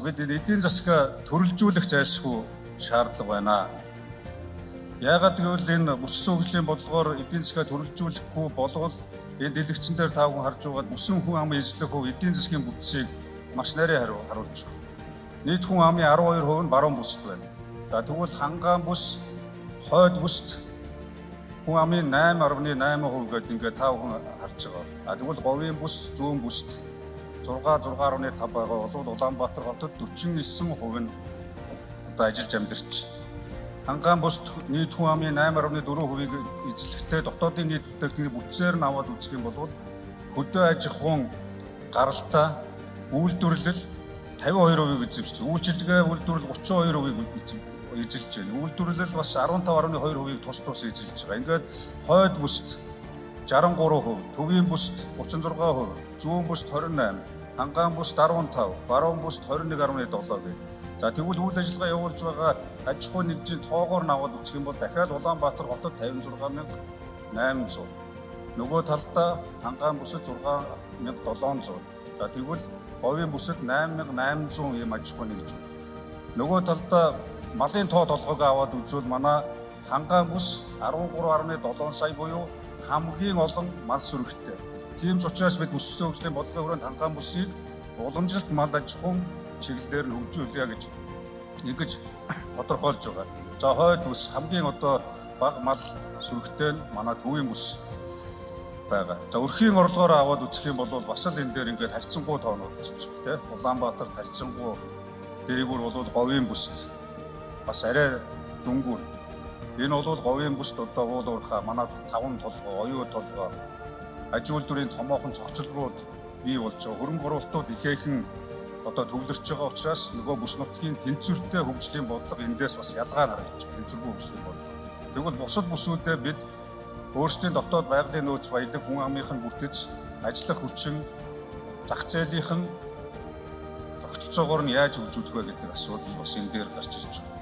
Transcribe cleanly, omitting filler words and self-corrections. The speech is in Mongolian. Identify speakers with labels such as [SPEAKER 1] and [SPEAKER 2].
[SPEAKER 1] бид эдийн засгаа төрөлжүүлэх зайлшгүй шаардлага байна. Яагаад гэвэл энэ өссөн хөгжлийн бодлогоор эдийн засгаа төрөлжүүлэхгүй болвол энэ дэлгэцэн дээр та бүхэн харж байгаа бүсэн хүн амын эзлэх хөв эдийн засгийн бүтцийг маш нарийн харуулж байна. Нийт хүн амын 12% нь баруун бүсд байна. За тэгвэл хангаан бүс, хойд бүсд хүн амын 8.8% гэдэг ингээд та бүхэн харж байгаа. Тэгвэл говийн бүс, зүүн бүсд 6.5 байгаа бол Улаанбаатар хотод 49% нь одоо ажиллаж амьдарч байна. Хангаан бүсд нийт хүн амын 8.4%-ийг эзлэхдээ дотоодын нийт бүтээгдэхүүний бүтцээр нь аваад үзэх юм бол хөдөө аж ахуйн гаралтай үйлдвэрлэл 52%-ийг эзэмшиж, үйлчилгээ үйлдвэрлэл 32%-ийг эзэлж байна. Үйлдвэрлэл бас 15.2%-ийг тус эзэлж байгаа. Ингээд хойд бүсд 63%, төвийн бүсд 36%, зүүн бүсд 28%, хангаан бүсд 15%, баруун бүсд 21.7% байна. За тэгвэл үйл ажиллагаа явуулж байгаа аж ахуй нэгжийн тоогоор нь аваад үзэх юм бол дахиад Улаанбаатар хотод 56,800. Нөгөө талдаа хангаан бүсэд 6,700. За тэгвэл говийн бүсэд 8,800 юм аж ахуй нэгж. Нөгөө талдаа малын тоо толгойг аваад үзвэл манай хангаан бүс 13.7 сая буюу хамгийн олон мал сүрэгтэй. Тийм ч учраас бид өссөн хөгжлийн бодлогын хүрээнд хангаан бүсийг уламжилт мал аж ахуйн чиглэлээр нь хөгжүүлье гэж тодорхойлж байгаа. За хойд бүс хамгийн одоо бага мал сүрэгтэй нь манай төвийн бүс байгаа. За өрхийн орлогоор аваад үзэх юм бол бас л энэ дээр ингээд харьцангуй тоонууд гарч байгаа тийм. Улаанбаатар харьцангуй дээгүүр бол говийн бүсд бас арай дүнгүүр. Энэ бол говийн бүсд одоо уул уурхай манай 5 толгой, оюу толгой аж үйлдвэрийн томоохон цогцлогууд бий болж байгаа. Хөрөнгө оруулалтууд ихээхэн одоо төвлөрч байгаа учраас нөгөө бүс нутгийн тэнцвэртэй хөгжлийн бодлого эндээс бас ялгаа харагдаж байна. Тэнцвэргүй хөгжлийн бодлого. Тэгвэл бусад бүсүүдэд бид өөрсдийн дотоод байгалийн нөөц баялаг хүн амынх нь бүртгэж ажиллах хүчин зах зээлийнх нь тогтолцоогоор нь яаж хөгжүүлэх вэ гэдэг асуудал бас энэ дээр гарч ирж байна.